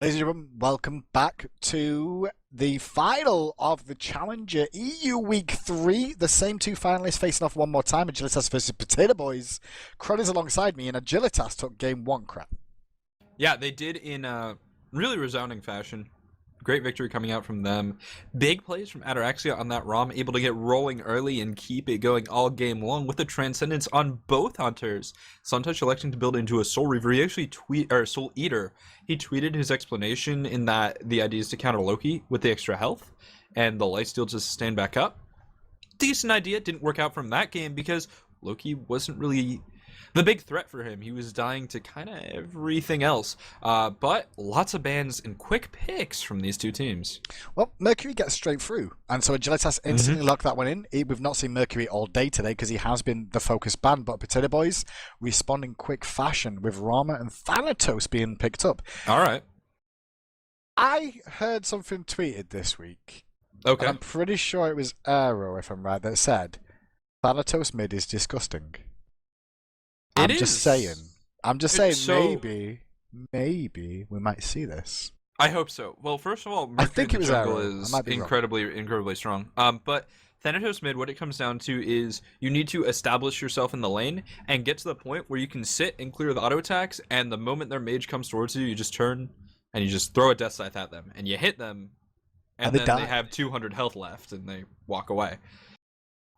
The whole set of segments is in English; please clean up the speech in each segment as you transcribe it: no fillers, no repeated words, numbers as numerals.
Ladies and gentlemen, welcome back to the final of the Challenger EU Week 3. The same two finalists facing off one more time, Agilitas versus Potato Boys. Crud is alongside me, and Agilitas took game one, crap. Yeah, they did in a really resounding fashion. Great victory coming out from them. Big plays from Ataraxia on that ROM, able to get rolling early and keep it going all game long with the Transcendence on both Hunters. Suntouch electing to build into a Soul Reaver. He actually Soul Eater. He tweeted his explanation in that the idea is to counter Loki with the extra health and the lifesteal to stand back up. Decent idea. Didn't work out from that game because Loki wasn't really the big threat for him. He was dying to kind of everything else. But lots of bans and quick picks from these two teams. Well, Mercury gets straight through, and so Agilitas instantly locked that one in. We've not seen Mercury all day today because he has been the focus ban, but Potato Boys respond in quick fashion with Rama and Thanatos being picked up. All right. I heard something tweeted this week. Okay. I'm pretty sure it was Aero, if I'm right, that said, Thanatos mid is disgusting. I'm just saying, maybe we might see this. I hope so. Well, first of all, Mercury I think it was jungle Arrow. is incredibly strong. But Thanatos mid, what it comes down to is you need to establish yourself in the lane and get to the point where you can sit and clear the auto attacks, and the moment their mage comes towards you, you just turn and you just throw a death scythe at them, and you hit them, and then they have 200 health left, and they walk away.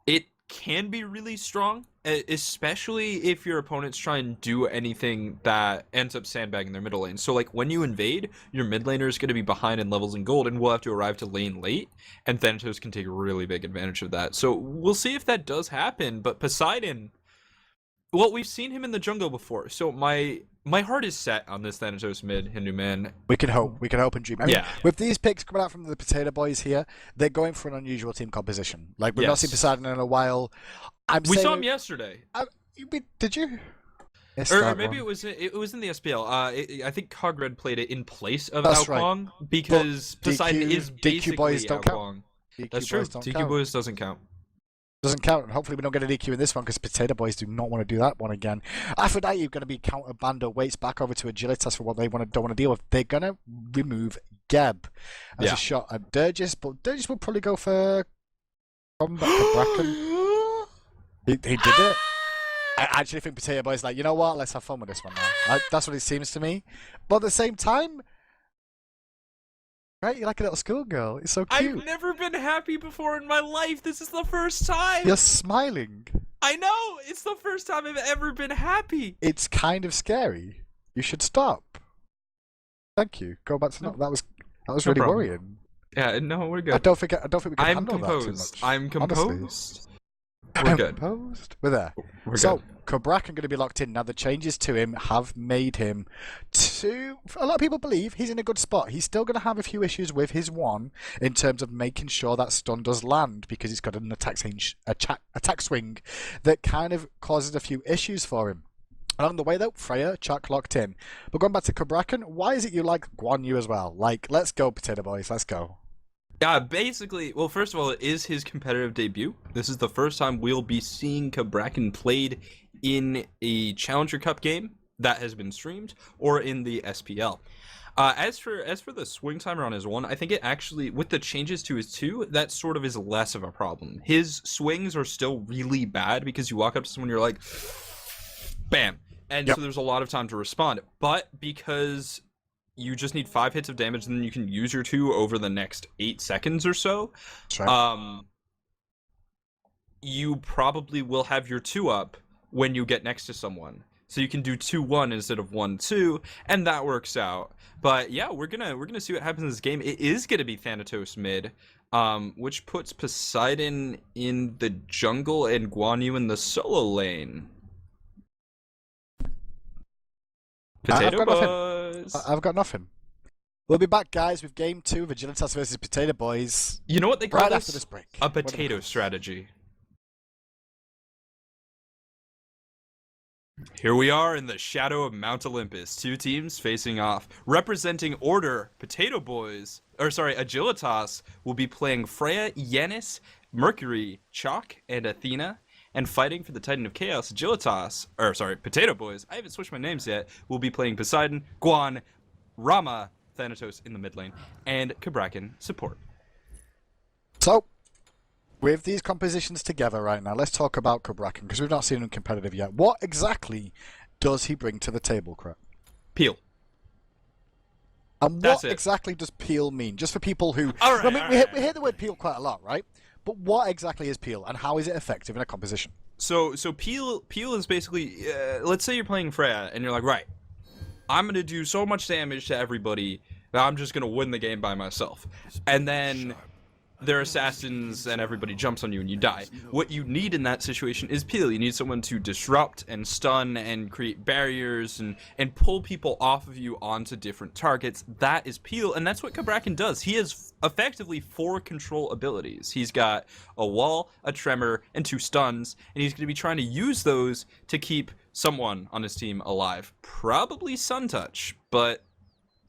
It can be really strong, especially if your opponents try and do anything that ends up sandbagging their middle lane. So like when you invade, your mid laner is going to be behind in levels and gold and will have to arrive to lane late, and Thanatos can take really big advantage of that. So we'll see if that does happen. But Poseidon, well, we've seen him in the jungle before, so my heart is set on this Thanatos mid Hindu man. We can hope and dream. I mean, with these picks coming out from the Potato Boys here, they're going for an unusual team composition. Like we've not seen Poseidon in a while. We saw him yesterday. Did you? Or maybe it was in the SPL. I think Cogred played it in place of Alkwang because Poseidon is basically Alkwang. That's true. DQ Boys doesn't count. Doesn't count, and hopefully we don't get an EQ in this one because Potato Boys do not want to do that one again. Aphrodite are going to be counter bando weights back over to Agilitas for what they don't want to deal with. They're going to remove Geb as a shot at Durgis, but Durgis will probably go for combat to Bracken. He did it. I actually think Potato Boys like, you know what, let's have fun with this one now. That's what it seems to me. But at the same time, right, you're like a little schoolgirl. It's so cute. I've never been happy before in my life. This is the first time. You're smiling. I know. It's the first time I've ever been happy. It's kind of scary. You should stop. Thank you. Go back to that was really worrying. Yeah, no, we're good. I don't think we can handle that too much. I'm composed. Honestly. We're good. Composed. We're there. We're good. Bracken going to be locked in now. The changes to him have made him a lot of people believe he's in a good spot. He's still going to have a few issues with his one in terms of making sure that stun does land because he's got an attack swing that kind of causes a few issues for him. Along the way though, Freya, Chuck locked in. But going back to Bracken, why is it you like Guan Yu as well? Like, let's go, Potato Boys, let's go. Yeah, basically, well, first of all, it is his competitive debut. This is the first time we'll be seeing Bracken played in a Challenger Cup game that has been streamed or in the SPL. As for the swing timer on his one, I think it actually, with the changes to his two, that sort of is less of a problem. His swings are still really bad because you walk up to someone, you're like, bam. And so there's a lot of time to respond. But because you just need 5 hits of damage, and then you can use your 2 over the next 8 seconds or so. Right. You probably will have your 2 up when you get next to someone, so you can do 2-1 instead of 1-2, and that works out. But yeah, we're gonna see what happens in this game. It is gonna be Thanatos mid, which puts Poseidon in the jungle and Guan Yu in the solo lane. Potato Boys. I've got nothing. We'll be back, guys, with game 2 of Agilitas versus Potato Boys. You know what they call right this? After this break. A potato strategy. Here we are in the shadow of Mount Olympus. 2 teams facing off. Representing Order, Potato Boys, Agilitas will be playing Freya, Yanis, Mercury, Chalk, and Athena. And fighting for the Titan of Chaos, Potato Boys, I haven't switched my names yet, will be playing Poseidon, Guan, Rama, Thanatos in the mid lane, and Cabrakan support. So, with these compositions together right now, let's talk about Cabrakan, because we've not seen him competitive yet. What exactly does he bring to the table, Crap? Peel. And That's what it. exactly does peel mean? Just for people who... All right, I mean, all we right. hear the word peel quite a lot, right? But what exactly is peel, and how is it effective in a composition? So peel is basically, let's say you're playing Freya, and you're like, right, I'm gonna do so much damage to everybody that I'm just gonna win the game by myself, and then they're assassins and everybody jumps on you and you die. What you need in that situation is peel. You need someone to disrupt and stun and create barriers and pull people off of you onto different targets. That is peel, and that's what Cabrakan does. He has effectively 4 control abilities. He's got a wall, a tremor, and 2 stuns, and he's going to be trying to use those to keep someone on his team alive. Probably Suntouch, but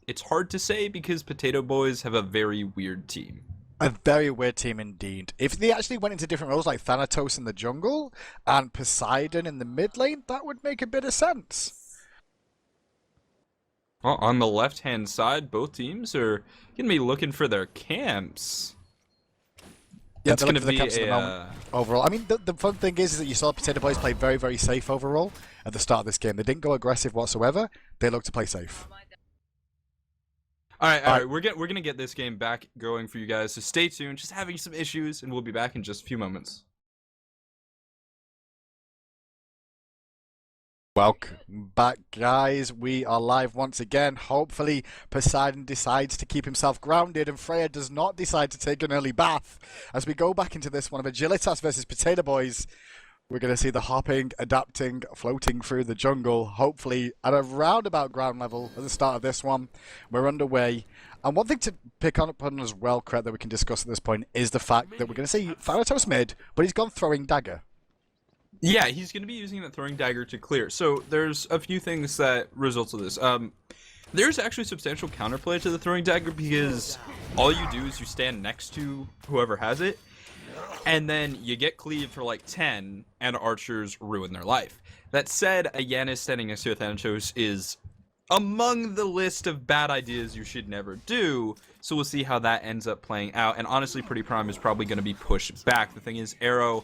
it's hard to say because Potato Boys have a very weird team. A very weird team indeed. If they actually went into different roles, like Thanatos in the jungle and Poseidon in the mid lane, that would make a bit of sense. Well, on the left-hand side, both teams are going to be looking for their camps. Yeah, It's they're going looking to for the be camps at the moment. Overall, I mean, the fun thing is that you saw Potato Boys play very, very safe overall at the start of this game. They didn't go aggressive whatsoever. They looked to play safe. All right. We're gonna get this game back going for you guys, so stay tuned. Just having some issues, and we'll be back in just a few moments. Welcome back, guys. We are live once again. Hopefully, Poseidon decides to keep himself grounded, and Freya does not decide to take an early bath. As we go back into this one of Agilitas versus Potato Boys, we're going to see the hopping, adapting, floating through the jungle, hopefully at a roundabout ground level at the start of this one. We're underway. And one thing to pick up on as well, Cret, that we can discuss at this point is the fact that we're going to see Thanatos mid, but he's gone throwing dagger. Yeah, he's going to be using that throwing dagger to clear. So there's a few things that results of this. There's actually substantial counterplay to the throwing dagger because all you do is you stand next to whoever has it, and then you get cleaved for like 10, and archers ruin their life. That said, a Yanis standing next to a Thanatos is among the list of bad ideas you should never do, so we'll see how that ends up playing out. And honestly, Pretty Prime is probably going to be pushed back. The thing is, Arrow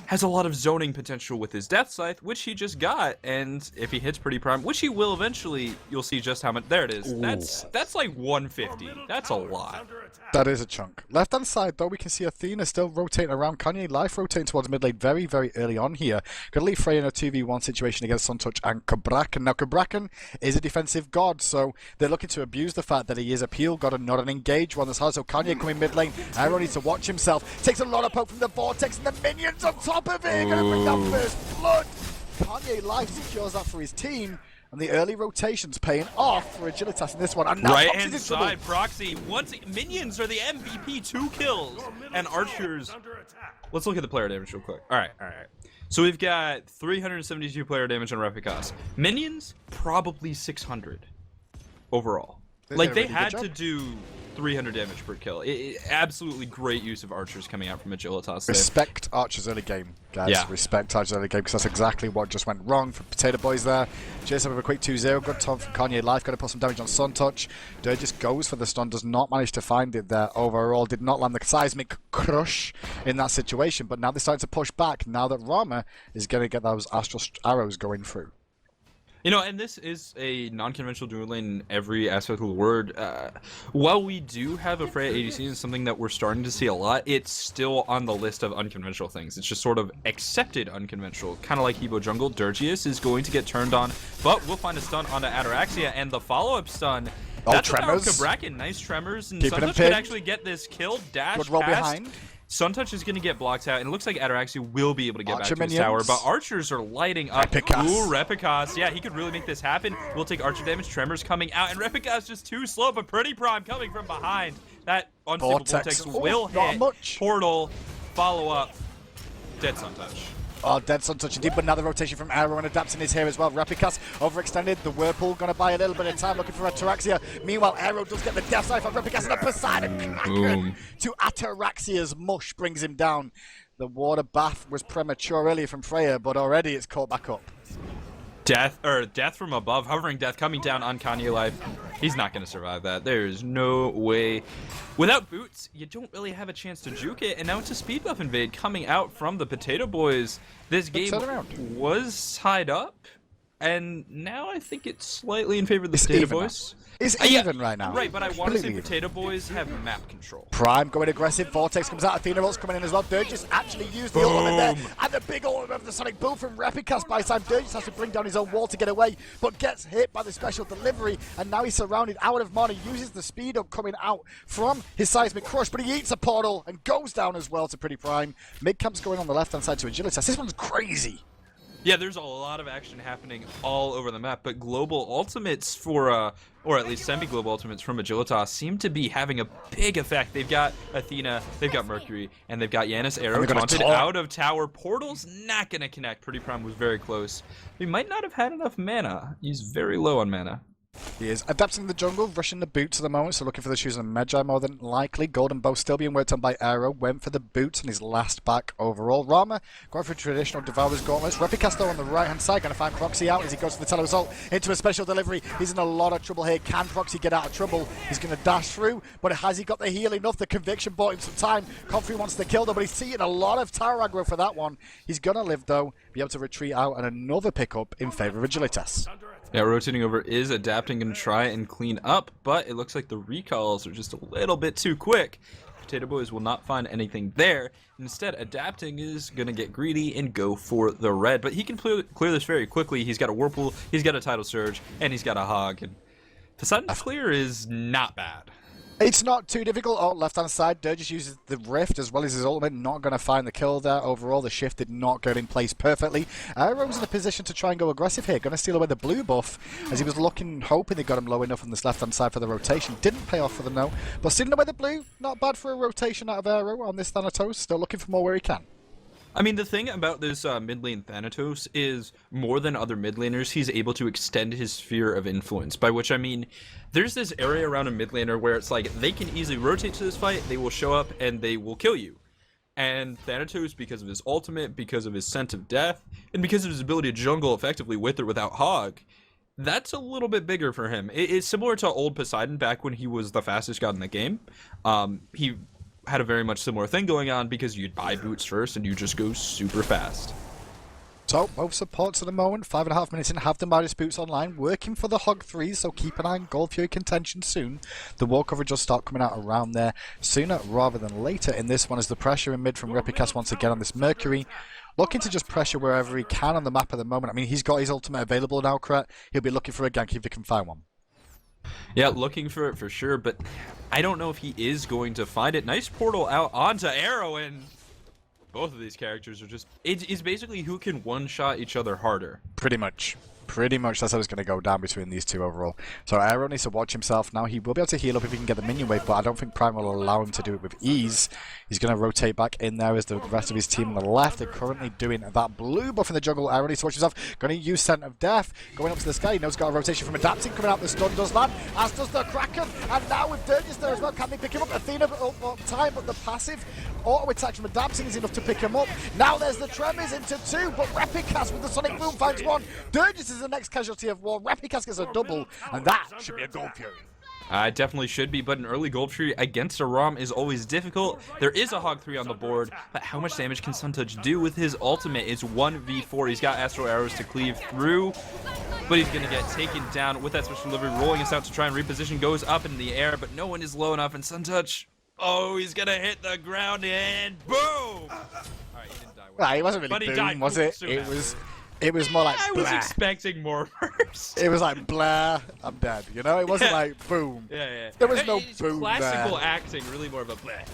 has a lot of zoning potential with his Death Scythe, which he just got, and if he hits Pretty Prime, which he will eventually, you'll see just how much. There it is. That's like 150. That's a lot. That is a chunk. Left hand side, though, we can see Athena still rotating around. Kanye Life rotating towards mid lane very, very early on here. Going to leave Freya in a 2v1 situation against Suntouch and Cabrakan. Now, Cabrakan is a defensive god, so they're looking to abuse the fact that he is a peel god and not an engage one. That's hard. So Kanye coming mid lane. Arrow needs to watch himself. Takes a lot of poke from the Vortex, and the minions on top of it. Going to bring down first blood. Kanye Life secures that for his team. And the early rotations paying off for Agilitas in this one. And now Right hand side, Proxy. Minions are the MVP, 2 kills. And archers. Let's look at the player damage real quick. All right. So we've got 372 player damage on Replicas. Minions, probably 600 overall. Like, they had to do 300 damage per kill. Absolutely great use of archers coming out from Agilitas. Respect Archer's early game, guys. Yeah. Respect Archer's early game, because that's exactly what just went wrong for Potato Boys there. Jason with a quick 2-0. Good time from Kanye Life. Going to put some damage on Suntouch. Just goes for the stun. Does not manage to find it there overall. Did not land the seismic crush in that situation. But now they're starting to push back. Now that Rama is going to get those astral arrows going through. You know, and this is a non-conventional dual lane in every aspect of the word. While we do have a Freya ADC and something that we're starting to see a lot, it's still on the list of unconventional things. It's just sort of accepted unconventional. Kind of like Hebo Jungle. Dirgius is going to get turned on, but we'll find a stun onto Ataraxia, and the follow-up stun. That's tremors. Cabrakan. Nice tremors, and Keeping him Suntouch could pinned. actually get this kill. Dash Good roll past. behind. Suntouch is going to get blocked out, and it looks like Ataraxia will be able to get Archer back to his tower, minions. but archers are lighting up. Replicas. Ooh, Replicas. Yeah, he could really make this happen. We'll take archer damage, tremors coming out, and Replicas just too slow, but Pretty Prime coming from behind. That unstable Vortex will not hit. much. Portal, follow up, dead Suntouch. Oh, dead Suntouch indeed, but another rotation from Arrow and Adapting is here as well. Replicas overextended. The Whirlpool going to buy a little bit of time looking for Ataraxia. Meanwhile, Arrow does get the Death Scythe on Replicas, and a Poseidon Kraken to Ataraxia's mush brings him down. The water bath was premature earlier from Freya, but already it's caught back up. Death from above, hovering death coming down on Kanye life. He's not gonna survive that. There's no way. Without boots, you don't really have a chance to juke it, and now it's a speed buff invade coming out from the Potato Boys. This game was tied up, and now I think it's slightly in favor of the Potato Boys. It's even right now. Right, but I want to say Potato Boys have map control. Prime going aggressive. Vortex comes out. Athena Rolls coming in as well. Durgis actually used the ultimate there. And the big ultimate of the Sonic Boom from Repicast by the time Durgis has to bring down his own wall to get away, but gets hit by the special delivery. And now he's surrounded out of mana. Uses the speed up coming out from his seismic crush, but he eats a portal and goes down as well to Pretty Prime. Mid camp's going on the left hand side to Agilitas. This one's crazy. Yeah, there's a lot of action happening all over the map, but global ultimates for, or at least semi-global ultimates from Agilitas seem to be having a big effect. They've got Athena, they've got Mercury, and they've got Yanis Arrow taunted out of tower. Portal's not going to connect. Pretty Prime was very close. He might not have had enough mana. He's very low on mana. He is adapting the jungle, rushing the boots at the moment, so looking for the shoes on Magi more than likely. Golden Bow still being worked on by Arrow, went for the boots on his last back overall. Rama going for traditional Devourer's Gauntlets. Repicasto on the right hand side, going to find Proxy out as he goes for the tele-assault into a special delivery. He's in a lot of trouble here. Can Proxy get out of trouble? He's going to dash through, but has he got the heal enough? The conviction bought him some time. Comfrey wants to kill though, but he's seeing a lot of tower aggro for that one. He's going to live though, be able to retreat out, and another pickup in favor of Agilitas. Yeah, rotating over is adapting and try and clean up, but it looks like the recalls are just a little bit too quick. Potato Boys will not find anything there. Instead, adapting is going to get greedy and go for the red, but he can clear this very quickly. He's got a Whirlpool, he's got a Tidal Surge, and he's got a Hog. And Poseidon's clear is not bad. It's not too difficult. Oh, left-hand side, Durgis uses the Rift as well as his ultimate. Not going to find the kill there. Overall, the shift did not get in place perfectly. Arrow's in a position to try and go aggressive here. Going to steal away the blue buff as he was looking, hoping they got him low enough on this left-hand side for the rotation. Didn't pay off for them, though. But stealing away the blue, not bad for a rotation out of Arrow on this Thanatos. Still looking for more where he can. I mean, the thing about this mid lane Thanatos is, more than other mid laners, he's able to extend his sphere of influence. By which I mean, there's this area around a mid laner where it's like, they can easily rotate to this fight, they will show up, and they will kill you. And Thanatos, because of his ultimate, because of his Scent of Death, and because of his ability to jungle effectively with or without Hog, that's a little bit bigger for him. It's similar to old Poseidon back when he was the fastest god in the game. He had a very much similar thing going on because you'd buy boots first and you just go super fast. So, both supports at the moment, 5.5 minutes in, have the Midas boots online, working for the Hog 3s, so keep an eye on Gold Fury contention soon. The wall coverage will start coming out around there sooner rather than later in this one, as the pressure in mid from Repicast once again on this Mercury. Looking to just pressure wherever he can on the map at the moment. I mean, he's got his ultimate available now, Kret. He'll be looking for a gank if he can find one. Yeah, looking for it for sure, but I don't know if he is going to find it. Nice portal out onto Arrow, and both of these characters are just... It's basically who can one-shot each other harder. Pretty much. Pretty much that's how it's going to go down between these two overall. So Arrow needs to watch himself now. He will be able to heal up if he can get the minion wave, but I don't think Prime will allow him to do it with ease. He's going to rotate back in there as the rest of his team on the left are currently doing that blue buff in the jungle. Arrow needs to watch himself. Going to use Scent of Death. Going up to the sky. He knows he's got a rotation from adapting. Coming out the stun does that, as does the Kraken. And now with Durgis there as well. Can they pick him up? Athena up time, but the passive auto attack from adapting is enough to pick him up. Now there's the Tremors into two, but Repicast with the Sonic Boom finds one. Durgis is the next casualty of war. Repicast gets a double, and that should be a Gold Fury. It definitely should be, but an early Gold Fury against a ROM is always difficult. There is a Hog 3 on the board, but how much damage can Suntouch do with his ultimate? It's 1v4. He's got Astral Arrows to cleave through, but he's going to get taken down with that special delivery. Rolling us out to try and reposition, goes up in the air, but no one is low enough, and Suntouch, oh, he's going to hit the ground, and boom! All right, he didn't die. Well, it wasn't really but boom, he died was it? It was more like I blah. was expecting more first. It was like blah, I'm dead. You know, it wasn't like boom. Yeah. There was no It's boom classical there. acting, really more of a bleh.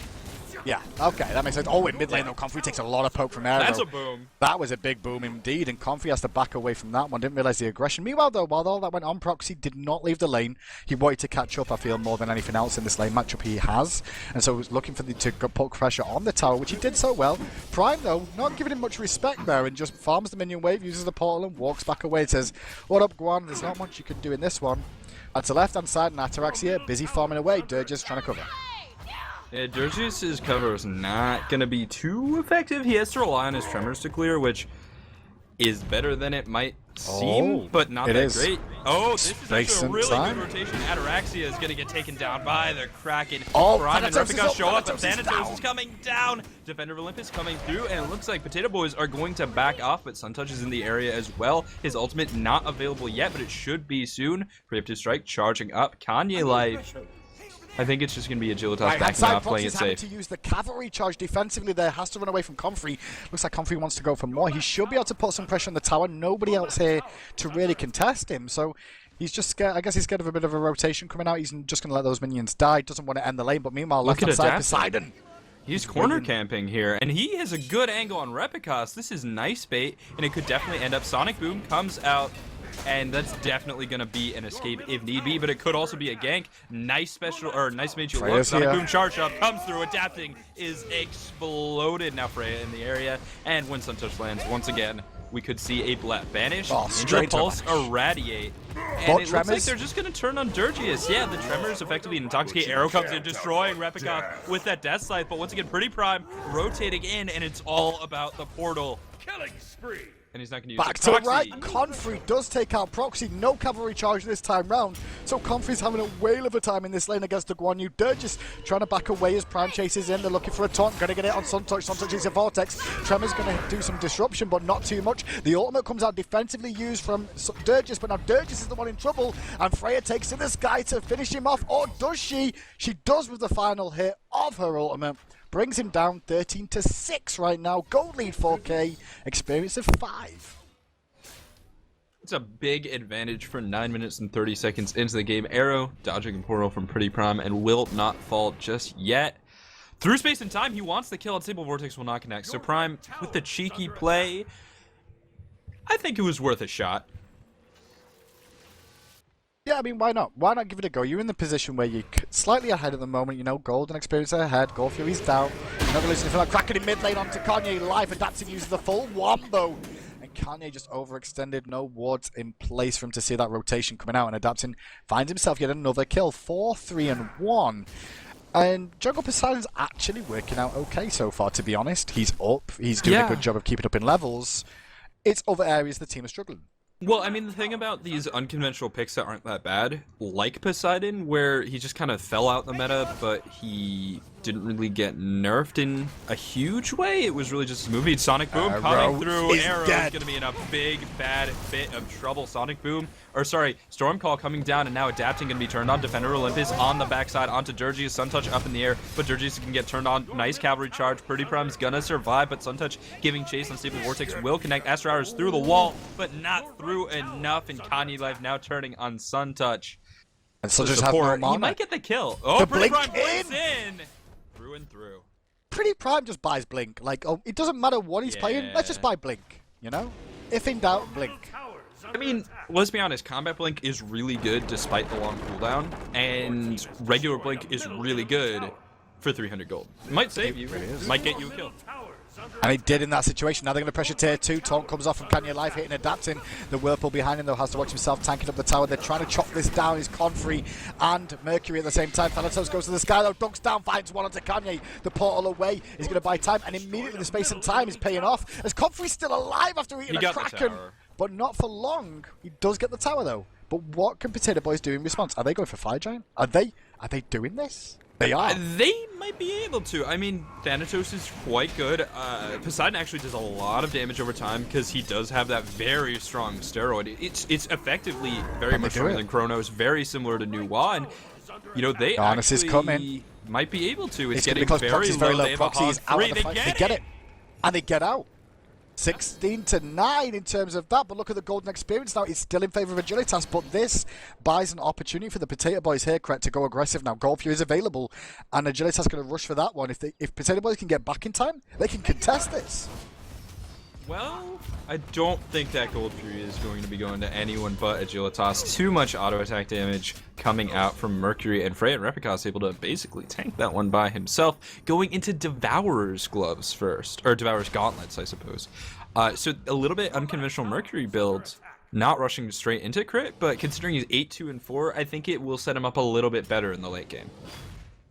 Yeah, okay, that makes sense. Oh, in mid lane though, Comfrey takes a lot of poke from Arrow. That's a boom. That was a big boom indeed, and Comfrey has to back away from that one. Didn't realise the aggression. Meanwhile though, while all that went on, Proxy did not leave the lane. He wanted to catch up, I feel, more than anything else in this lane matchup he has. And so he was looking for to put pressure on the tower, which he did so well. Prime though, not giving him much respect there, and just farms the minion wave, uses the portal and walks back away. It says, what up Guan, there's not much you can do in this one. At the left hand side, Natarax here, busy farming away, Durgis trying to cover. Yeah, Durgis' cover is not going to be too effective. He has to rely on his Tremors to clear, which is better than it might seem, but not it that is. great. Oh, this is Space actually a and really time. good rotation. Ataraxia is going to get taken down by the Kraken. Oh, Prime and Thanatos is Replica up, show up, but Thanatos is Thanatos down. is coming down. Defender of Olympus coming through, and it looks like Potato Boys are going to back off, but Suntouch is in the area as well. His ultimate not available yet, but it should be soon. Preemptive Strike charging up. Kanye Life. I think it's just going to be Agilitas backing off, playing it safe. To use the cavalry charge defensively there, has to run away from Comfrey. Looks like Comfrey wants to go for more. He should be able to put some pressure on the tower. Nobody else here to really contest him, so he's just scared. I guess he's scared of a bit of a rotation coming out. He's just going to let those minions die. Doesn't want to end the lane, but meanwhile, Look left at hand side, Adapting. Poseidon. He's corner camping here, and he has a good angle on Repicos. This is nice bait, and it could definitely end up. Sonic Boom comes out, and that's definitely going to be an escape if need be, but it could also be a gank. Nice special, or nice major look. Freya's Sonic here. Boom charge up, comes through, Adapting is exploded. Now Freya in the area, and when Suntouch lands, once again, we could see a Banish, Oh, Ninja straight to Pulse, Banish. Irradiate. And Both it looks like Tremors? they're just going to turn on Dirgius. Yeah, the Tremors effectively intoxicate. Arrow comes in, destroying Repicon with that Death Scythe. But once again, Pretty Prime rotating in, and it's all about the portal. Killing spree. And he's not going to use Back it. to the Proxy. right, Comfrey does take out Proxy, no cavalry charge this time round, so Comfrey's having a whale of a time in this lane against the Guan Yu. Dirge trying to back away as Prime chases in, they're looking for a taunt, gonna get it on Suntouch, Suntouch is a Vortex, Tremor's gonna do some disruption, but not too much. The ultimate comes out defensively used from Dirge, but now Dirge is the one in trouble, and Freya takes to the sky to finish him off, or does she? She does with the final hit of her ultimate. Brings him down 13-6 right now, gold lead 4K, experience of 5. It's a big advantage for 9 minutes and 30 seconds into the game. Arrow dodging a portal from Pretty Prime and will not fall just yet. Through space and time, he wants the kill. Unstable Vortex will not connect. So Prime, with the cheeky play, I think it was worth a shot. Yeah, I mean, why not? Why not give it a go? You're in the position where you're slightly ahead at the moment, you know, golden experience ahead, Gold Fury's down. Another losing for that, cracking in mid lane onto Kanye, live Adapting uses the full wombo. And Kanye just overextended, no wards in place for him to see that rotation coming out, and Adapting finds himself yet another kill, 4-3-1. And Jungle Poseidon's actually working out okay so far, to be honest. He's up, he's doing a good job of keeping up in levels. It's other areas the team is struggling. Well, I mean, the thing about these unconventional picks that aren't that bad, like Poseidon, where he just kind of fell out the meta, but he didn't really get nerfed in a huge way. It was really just a movie. Sonic Boom coming through. Arrow is going to be in a big, bad bit of trouble. Sonic Boom, or sorry, Storm Call coming down, and now Adapting going to be turned on. Defender Olympus on the backside onto Dirgius. Suntouch up in the air, but Dirgius can get turned on. Nice cavalry charge. Pretty Prime's going to survive, but Suntouch giving chase. Unstable Vortex will connect. Astro Hours through the wall, but not through enough, and Kanye Life now turning on Suntouch. And so just have no mana. He might get the kill. Oh, The Pretty blink Prime blinks in. Through and through. Pretty Prime just buys Blink. Like, oh, it doesn't matter what he's playing, let's just buy Blink, you know? If in doubt, Blink. I mean, let's be honest, Combat Blink is really good despite the long cooldown, and regular Blink is really good for 300 gold. Might save you, might get you a kill. And he did in that situation. Now they're going to pressure tier 2. Taunt comes off from Kanye Life, hitting Adapting. The Whirlpool behind him, though, has to watch himself tanking up the tower. They're trying to chop this down. He's Confrey and Mercury at the same time. Thanatos goes to the sky, though. Dunks down, finds one onto Kanye. The portal away. He's going to buy time, and immediately the space and time is paying off. As Confrey's still alive after eating a Kraken. But not for long. He does get the tower, though. But what can Potato Boys do in response? Are they going for Fire Giant? Are they doing this? They are. They might be able to. I mean, Thanatos is quite good. Poseidon actually does a lot of damage over time because he does have that very strong steroid. It's effectively very much stronger than Chronos, very similar to Nuwa, and you know they Honest actually is coming. might be able to. It's getting getting close. very Proxy's low. very low. They have a Proxy hog is out three. of the fight. They get it. And they get out. 16-9 in terms of that, but look at the golden experience now. It's still in favor of Agilitas, but this buys an opportunity for the Potato Boys here, correct, to go aggressive now. Gold Fury is available, and Agilitas going to rush for that one. If Potato Boys can get back in time, they can contest this. Well, I don't think that Gold Fury is going to be going to anyone but Agilitas. Too much auto attack damage coming out from Mercury, and Freya and Repicos able to basically tank that one by himself, going into Devourer's gloves first, or Devourer's gauntlets, I suppose. So a little bit unconventional Mercury build, not rushing straight into crit, but considering he's 8-2-4, I think it will set him up a little bit better in the late game.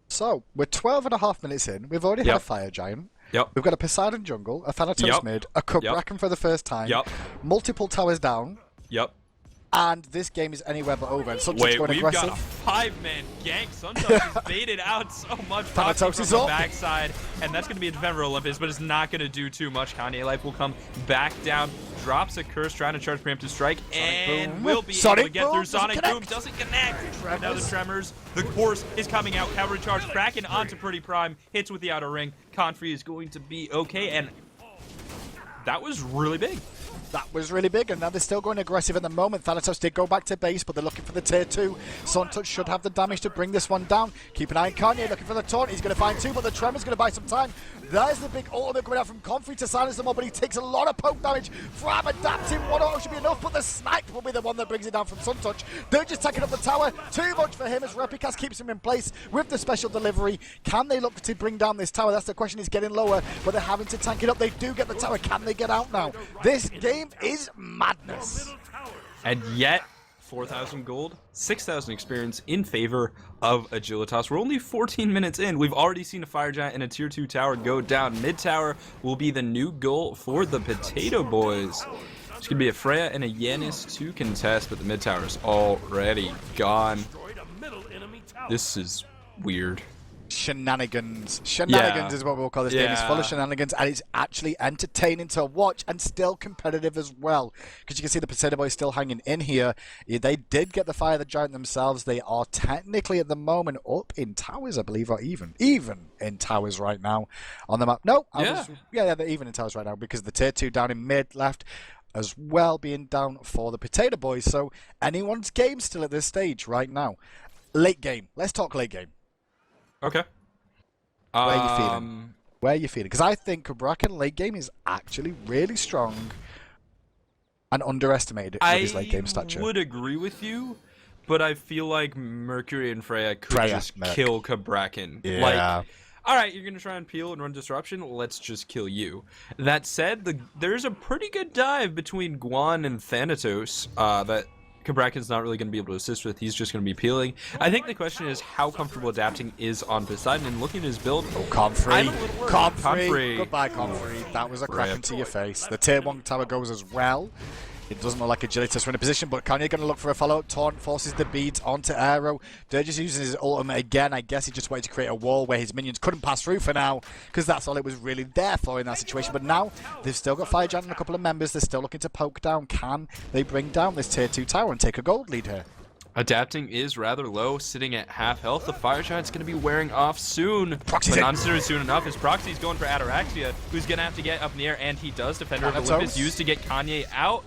So, we're 12.5 minutes in. We've already had a Fire Giant. Yep. We've got a Poseidon jungle, a Thanatos mid, a Bracken for the first time, multiple towers down, Yep. And this game is anywhere but over. And Suntouch Wait, going we've aggressive. got a 5-man gank. Suntouch is baited out so much. Thanatos from is the up. backside, and that's going to be a Defender Olympus, but it's not going to do too much. Kanye Life will come back down, drops a curse, trying to charge preemptive strike, and will be able to get through. Sonic Boom doesn't connect. Now the Tremors. The course is coming out. Cavalry charge, Kraken onto Pretty Prime, hits with the outer ring. Confrey is going to be okay, and that was really big. That was really big, and now they're still going aggressive at the moment. Thanatos did go back to base, but they're looking for the tier 2. Suntouch should have the damage to bring this one down. Keep an eye on Kanye, looking for the taunt. He's going to find 2, but the Tremor's going to buy some time. There's the big ultimate coming out from Confrey to silence them all, but he takes a lot of poke damage from adapting. 1 auto should be enough, but the Smite will be the one that brings it down from Suntouch. They're just taking up the tower. Too much for him as Replicas keeps him in place with the special delivery. Can they look to bring down this tower? That's the question. He's getting lower, but they're having to tank it up. They do get the tower. Can they get out now? This game is madness. And yet, 4,000 gold, 6,000 experience in favor of Agilitas. We're only 14 minutes in. We've already seen a Fire Giant and a Tier 2 tower go down. Mid tower will be the new goal for the Potato Boys. It's going to be a Freya and a Yanis to contest, but the mid tower is already gone. This is weird. Shenanigans is what we'll call this game. It's full of shenanigans, and it's actually entertaining to watch and still competitive as well, because you can see the Potato Boys still hanging in here. They did get the Fire the Giant themselves. They are technically at the moment up in towers, I believe, or even in towers right now on the map. No, they're even in towers right now, because the tier 2 down in mid left as well being down for the Potato Boys. So anyone's game still at this stage right now. Late game, let's talk late game. Okay. Where are you feeling? Where are you feeling? Because I think Bracken late game is actually really strong and underestimated with his late game stature. I would agree with you, but I feel like Mercury and Freya could just kill Bracken. Yeah. Like, all right, you're going to try and peel and run disruption? Let's just kill you. That said, there's a pretty good dive between Guan and Thanatos that Bracken's not really going to be able to assist with. He's just going to be peeling. I think the question is how comfortable adapting is on Poseidon, and looking at his build. Oh, Comfrey. Comfrey. Goodbye, Comfrey. That was a crack into your face. The tier 1 tower goes as well. It doesn't look like Agilitas are in a position, but Kanye going to look for a follow-up. Taunt forces the beads onto Aero. Dirge using his ultimate again. I guess he just wanted to create a wall where his minions couldn't pass through for now, because that's all it was really there for in that situation. But now they've still got Fire Giant and a couple of members. They're still looking to poke down. Can they bring down this tier 2 tower and take a gold lead here? Adapting is rather low, sitting at half health. The Fire Giant's going to be wearing off soon. Proxy's but not necessarily soon enough. His Proxy's going for Ataraxia, who's going to have to get up in the air, and he does. Defender of Olympus used to get Kanye out.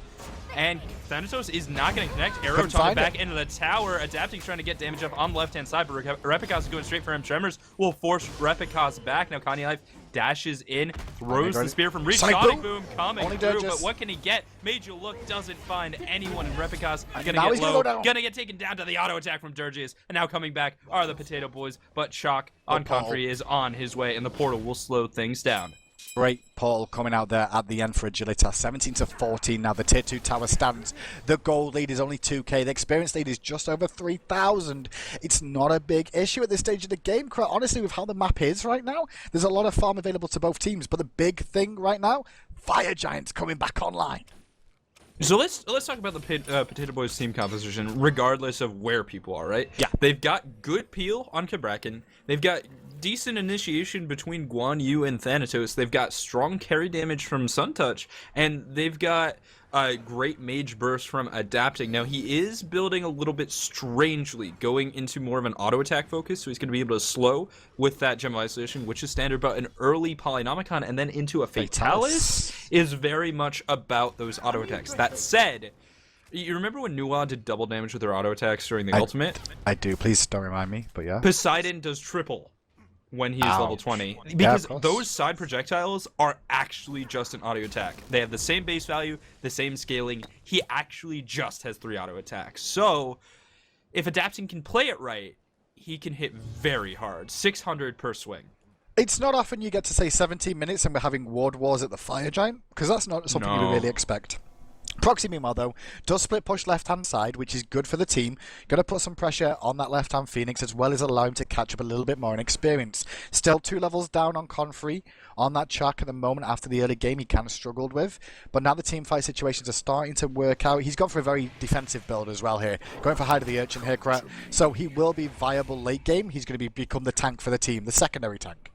And Thanatos is not going to connect. Arrow talking back into the tower. Adapting's trying to get damage up on the left-hand side, but Replicas is going straight for him. Tremors will force Replicas back. Now Kanye Life dashes in, throws the spear from reach. Sonic Boom coming through, but what can he get? Made You Look doesn't find anyone, and Replicas going to get low. Going to get taken down to the auto attack from Dirges. And now coming back are the Potato Boys, but Shock on Comfrey is on his way, and the portal will slow things down. Great portal coming out there at the end for Agilitas. 17 to 14 now. The tier 2 tower stands. The gold lead is only 2k. The experience lead is just over 3,000. It's not a big issue at this stage of the game. Quite honestly, with how the map is right now, there's a lot of farm available to both teams. But the big thing right now, Fire Giants coming back online. So let's talk about the Potato Boys team composition, regardless of where people are, right? Yeah. They've got good peel on Bracken. They've got decent initiation between Guan Yu and Thanatos. They've got strong carry damage from Suntouch, and they've got a great mage burst from Adapting. Now, he is building a little bit strangely, going into more of an auto attack focus, so he's going to be able to slow with that Gem of Isolation, which is standard, but an early Polynomicon and then into a Fatalis is very much about those auto attacks. That said, you remember when Nuwa did double damage with their auto attacks during the ultimate? I do. Please don't remind me, but yeah. Poseidon does triple when he is level 20, because those side projectiles are actually just an auto attack. They have the same base value, the same scaling. He actually just has 3 auto attacks. So if Adapting can play it right, he can hit very hard, 600 per swing. It's not often you get to say 17 minutes and we're having ward wars at the Fire Giant, because that's not something you really expect. Proxy, meanwhile, though, does split push left-hand side, which is good for the team. Going to put some pressure on that left-hand Phoenix, as well as allow him to catch up a little bit more in experience. Still 2 levels down on Confrey on that track at the moment after the early game he kind of struggled with. But now the team fight situations are starting to work out. He's gone for a very defensive build as well here. Going for Hide of the Urchin here, Krat. So he will be viable late game. He's going to become the tank for the team, the secondary tank.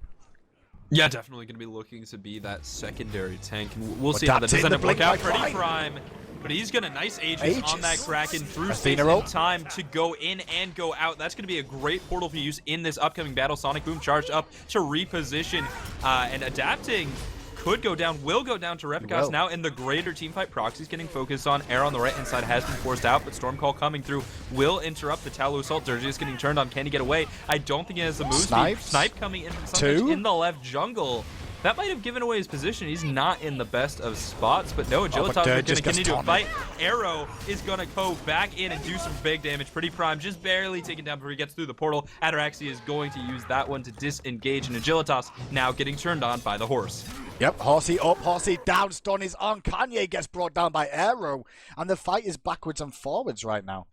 Yeah, definitely going to be looking to be that secondary tank. And we'll see how that does end up work out. Pretty prime. But he's going to nice Aegis on that Kraken through space in time to go in and go out. That's going to be a great portal for use in this upcoming battle. Sonic Boom charged up to reposition and adapting. Could go down, will go down to Repicas now in the greater team fight. Proxy's getting focused on. Air on the right-hand side has been forced out, but Stormcall coming through will interrupt the Talu Assault. Dirge is getting turned on. Can he get away? I don't think he has the move speed. Snipe coming in from in the left jungle. That might have given away his position. He's not in the best of spots, but no, Agilitas is going to continue to fight. Arrow is going to go back in and do some big damage. Pretty prime, just barely taken down before he gets through the portal. Ataraxia is going to use that one to disengage, and Agilitas now getting turned on by the horse. Yep, Horsey up, Horsey down, stun is on. Kanye gets brought down by Arrow, and the fight is backwards and forwards right now.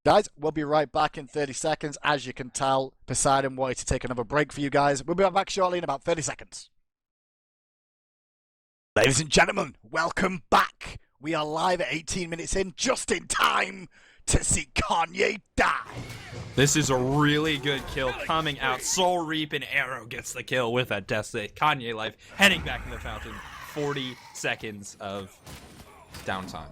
Guys, we'll be right back in 30 seconds. As you can tell, Poseidon wanted to take another break for you guys. We'll be back shortly in about 30 seconds. Ladies and gentlemen, welcome back. We are live at 18 minutes in, just in time to see Kanye die. This is a really good kill coming out. Soul Reap and Arrow gets the kill with that Death State. Kanye life heading back in the fountain. 40 seconds of downtime.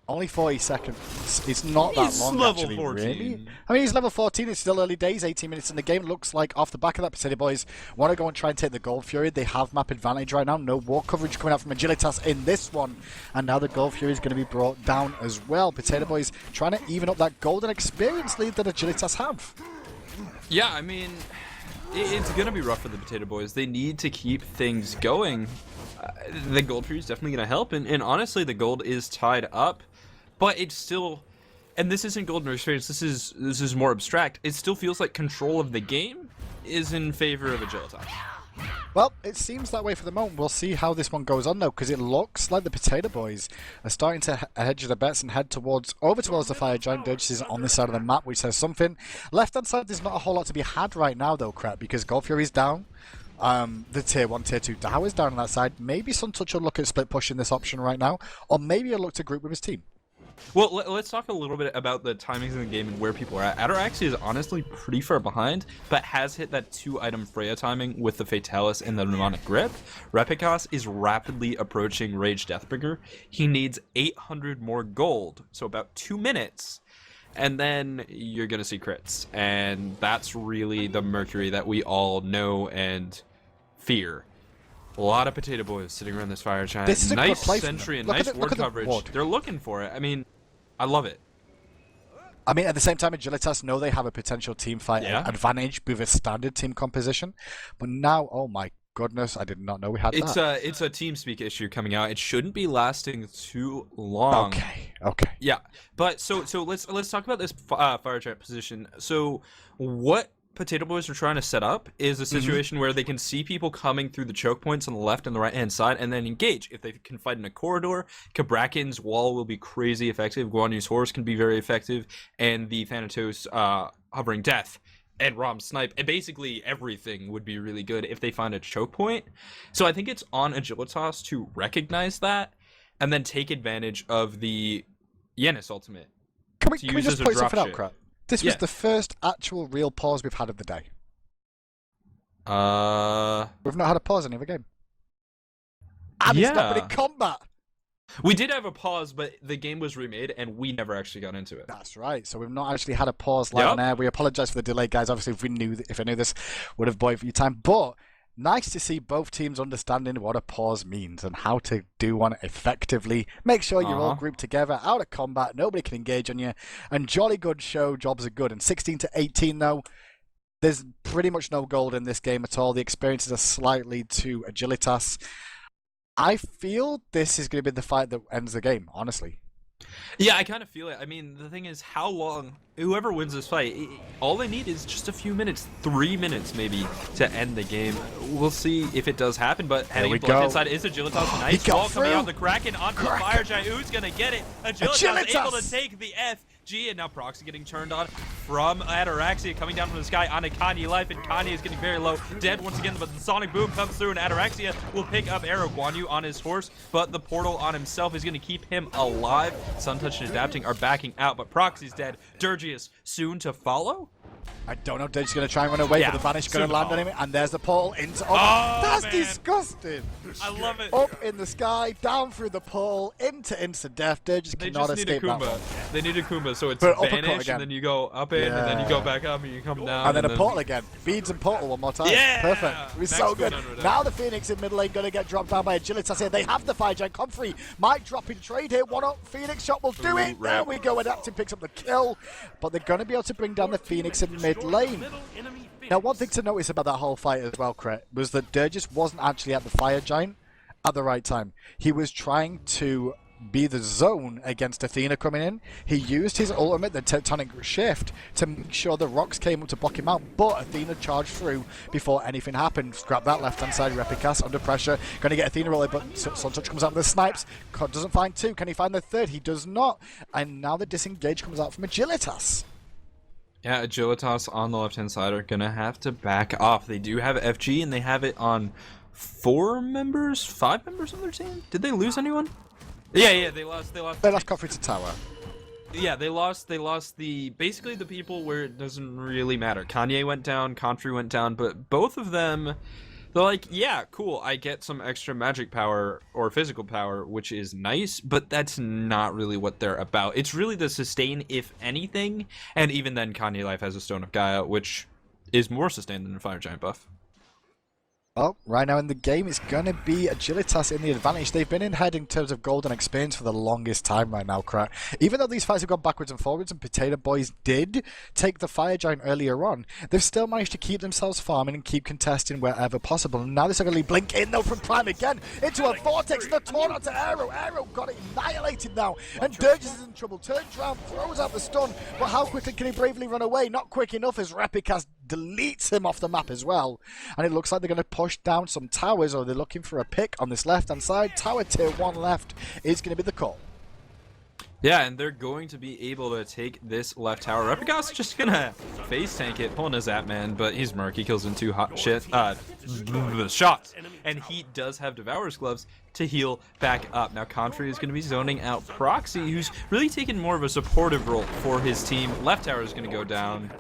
Only 40 seconds. It's not that long, level actually, 14. really. I mean, he's level 14. It's still early days, 18 minutes in the game. Looks like off the back of that, Potato Boys want to go and try and take the Gold Fury. They have map advantage right now. No war coverage coming out from Agilitas in this one. And now the Gold Fury is going to be brought down as well. Potato Boys trying to even up that golden experience lead that Agilitas have. Yeah, I mean, it's going to be rough for the Potato Boys. They need to keep things going. The Gold Fury is definitely going to help. And honestly, the gold is tied up. But it's still, and this isn't golden experience, this is more abstract. It still feels like control of the game is in favor of Agilitas. Well, it seems that way for the moment. We'll see how this one goes on though, because it looks like the Potato Boys are starting to hedge their bets and head over towards the Fire Giant. Dirge is on this side of the map, which says something. Left hand side, there's not a whole lot to be had right now though, Crap, because Gold Fury's down. The tier 1, tier 2 Dow is down on that side. Maybe Suntouch will look at split pushing this option right now, or maybe he'll look to group with his team. Well, let's talk a little bit about the timings in the game and where people are at. Ataraxia is honestly pretty far behind, but has hit that 2-item Freya timing with the Fatalis and the Mnemonic Grip. Repicas is rapidly approaching Rage Deathbringer. He needs 800 more gold, so about 2 minutes, and then you're going to see crits. And that's really the Mercury that we all know and fear. A lot of Potato Boys sitting around this Fire Giant. This is a nice good sentry and nice ward coverage. They're looking for it. I mean, I love it. I mean, at the same time, Agilitas know they have a potential team fight advantage with a standard team composition. But now, oh my goodness, I did not know we had that. It's a TeamSpeak issue coming out. It shouldn't be lasting too long. Okay. Yeah, but so let's talk about this Fire Giant position. So what Potato Boys are trying to set up is a situation where they can see people coming through the choke points on the left and the right hand side and then engage. If they can fight in a corridor, Kabrakin's wall will be crazy effective, Guan Yu's horse can be very effective, and the Thanatos hovering death and Rom snipe, and basically everything would be really good if they find a choke point. So I think it's on Agilitas to recognize that and then take advantage of the Yenis ultimate. Can we just point something out, Crap? This was the first actual real pause we've had of the day. We've not had a pause in any other game. And it's not been in combat. We did have a pause, but the game was remade, and we never actually got into it. That's right. So we've not actually had a pause live on air. We apologize for the delay, guys. Obviously, if I knew this, would have bought you time. But nice to see both teams understanding what a pause means and how to do one effectively. Make sure you're all grouped together, out of combat, nobody can engage on you, and jolly good show, jobs are good. And 16 to 18 though, there's pretty much no gold in this game at all. The experiences are slightly to Agilitas. I feel this is going to be the fight that ends the game, honestly. Yeah, I kind of feel it. I mean, the thing is, how long? Whoever wins this fight, all they need is just a few minutes, 3 minutes maybe, to end the game. We'll see if it does happen, but heading into left inside is Agilitas. Nice wall coming out the Kraken onto the Fire Giant. Who's going to get it? Agilitas able to take the FG, and now Proxy getting turned on from Ataraxia coming down from the sky onto Kanye Life, and Kanye is getting very low. Dead once again, but the Sonic Boom comes through, and Ataraxia will pick up Arrow Guan Yu on his horse, but the portal on himself is going to keep him alive. Suntouch and Adapting are backing out, but Proxy's dead. Dirgius soon to follow? I don't know. Dirge's going to try and run away, but the Vanish going to land on him, and there's the portal into... that's disgusting! I love it. Up in the sky, down through the portal, into instant death. Dirge cannot escape that one. They need a Kumba, so it's But vanish, and then you go up in, and then you go back up, and you come down. And then a portal again. Beads and portal one more time. Yeah! Perfect. It was so good. Now the Phoenix in mid lane going to get dropped down by Agilitas here. They have the Fire Giant. Comfrey might drop in trade here. One up. Phoenix shot will do it. There we go. Adapting picks up the kill. But they're going to be able to bring down the Phoenix in mid lane. Now, one thing to notice about that whole fight as well, Cret, was that Dirges wasn't actually at the Fire Giant at the right time. He was trying to be the zone against Athena coming in. He used his ultimate, the Tectonic Shift, to make sure the rocks came up to block him out, but Athena charged through before anything happened. Grab that left-hand side, Repicas under pressure. Going to get Athena rolling, but Suntouch comes out with the snipes. Doesn't find two. Can he find the third? He does not. And now the disengage comes out from Agilitas. Yeah, Agilitas on the left-hand side are going to have to back off. They do have FG, and they have it on 5 members of their team? Did they lose anyone? Yeah, they lost. They lost Comfrey to tower. Yeah, they lost basically the people where it doesn't really matter. Kanye went down, Comfrey went down, but both of them, they're like, yeah, cool, I get some extra magic power or physical power, which is nice, but that's not really what they're about. It's really the sustain, if anything, and even then Kanye Life has a Stone of Gaia, which is more sustained than a Fire Giant buff. Well, right now in the game, it's going to be Agilitas in the advantage. They've been in head in terms of golden experience for the longest time right now, Crack. Even though these fights have gone backwards and forwards, and Potato Boys did take the Fire Giant earlier on, they've still managed to keep themselves farming and keep contesting wherever possible. And now they're going to blink in, though, from Prime again into a Vortex, and the tornado to Arrow. Arrow got annihilated now, and Dirges is in trouble. Turns around, throws out the stun, but how quickly can he bravely run away? Not quick enough as Repicas deletes him off the map as well. And it looks like they're going to push down some towers, or they're looking for a pick on this left-hand side. Tower tier 1 left is going to be the call. Yeah, and they're going to be able to take this left tower. Repicas just gonna face tank it, pulling his Zapman, but he's Merc. He kills in 2 hot shots. And he does have Devourer's Gloves to heal back up. Now, Comfrey is going to be zoning out Proxy, who's really taken more of a supportive role for his team. Left tower is going to go down.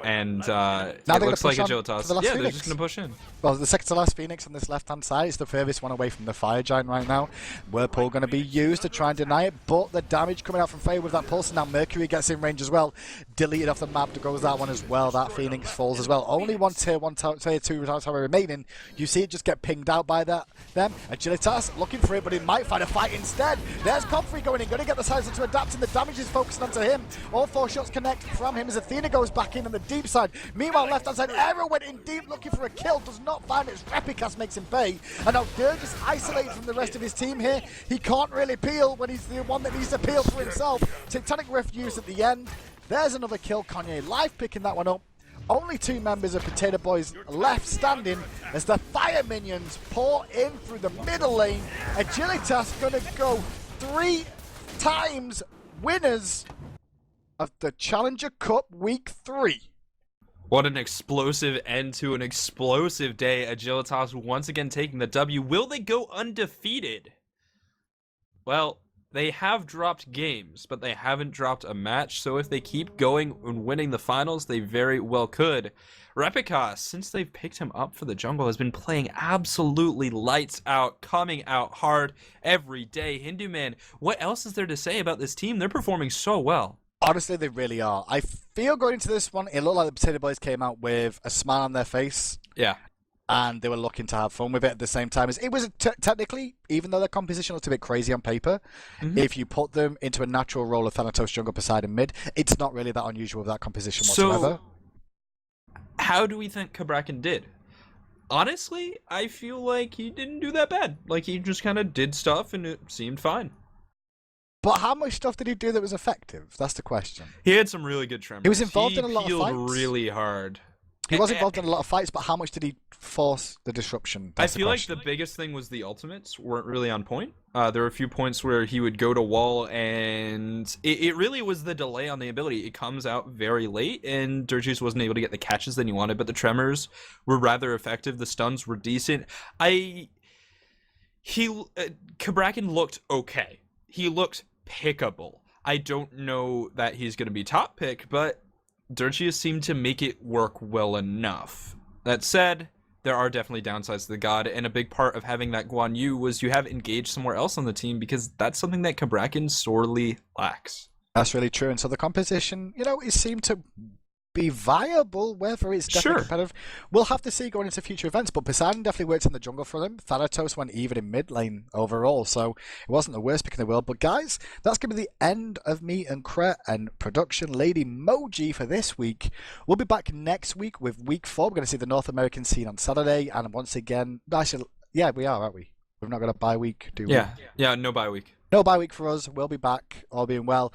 And now it looks like Agilitas. Yeah, they're just going to push in. Well, the second to last Phoenix on this left-hand side is the furthest one away from the Fire Giant right now. Whirlpool going to be used to try and deny it, but the damage coming out from Faye with that pulse, and now Mercury gets in range as well. Deleted off the map to goes that one as well. That Phoenix falls as well. Only one tier 2 tower remaining. You see it just get pinged out by them. Agilitas looking for it, but he might find a fight instead. There's Comfrey going in, going to get the size to adapt, and the damage is focused onto him. All 4 shots connect from him as Athena goes back in on the deep side. Meanwhile, left-hand side, Arrow went in deep looking for a kill, does not find it as Repicas makes him pay. And now Dirge is isolated from the rest of his team here. He can't really peel when he's the one that needs to peel for himself. Tectonic Rift used at the end. There's another kill. Kanye Life picking that one up. Only 2 members of Potato Boys left standing as the fire minions pour in through the middle lane. Agilitas going to go 3 times winners of the Challenger Cup Week 3. What an explosive end to an explosive day. Agilitas once again taking the W. Will they go undefeated? Well, they have dropped games, but they haven't dropped a match, so if they keep going and winning the finals, they very well could. Repicas, since they've picked him up for the jungle, has been playing absolutely lights out, coming out hard every day. Hindu Man, what else is there to say about this team? They're performing so well. Honestly, they really are. I feel going into this one, it looked like the Potato Boys came out with a smile on their face. Yeah. And they were looking to have fun with it at the same time. It was technically, even though their composition looked a bit crazy on paper, if you put them into a natural role of Thanatos, jungle, Poseidon, mid, it's not really that unusual with that composition whatsoever. So, how do we think Cabrakan did? Honestly, I feel like he didn't do that bad. Like, he just kind of did stuff and it seemed fine. But how much stuff did he do that was effective? That's the question. He had some really good tremors. He was involved in a lot of peeled fights. really hard. He was involved in a lot of fights, but how much did he force the disruption? I feel like the biggest thing was the ultimates weren't really on point. There were a few points where he would go to wall, and it really was the delay on the ability. It comes out very late, and Dirgeus wasn't able to get the catches that he wanted, but the tremors were rather effective. The stuns were decent. Kabrakan looked okay. He looked pickable. I don't know that he's going to be top pick, but Dirgeus seemed to make it work well enough. That said, there are definitely downsides to the god, and a big part of having that Guan Yu was you have engaged somewhere else on the team, because that's something that Kabrakan sorely lacks. That's really true. And so the composition, it seemed to be viable, whether it's definitely competitive. We'll have to see going into future events, but Poseidon definitely worked in the jungle for them. Thanatos went even in mid lane overall, so it wasn't the worst pick in the world. But guys, that's going to be the end of me and Kret and production lady Moji for this week. We'll be back next week with week 4. We're going to see the North American scene on Saturday, and once again, yeah, we are, aren't we? We've not got a bye week, do we? Yeah, no bye week. No bye week for us. We'll be back, all being well.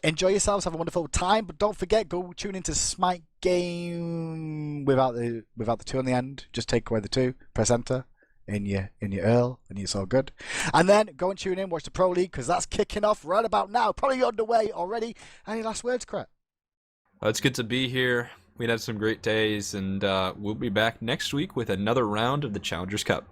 Enjoy yourselves, have a wonderful time, but don't forget, go tune into Smite game without the 2 on the end. Just take away the 2, press enter in your Earl, and it's all good. And then go and tune in, watch the Pro League, because that's kicking off right about now, probably underway already. Any last words, Kret? It's good to be here. We had some great days, and we'll be back next week with another round of the Challengers Cup.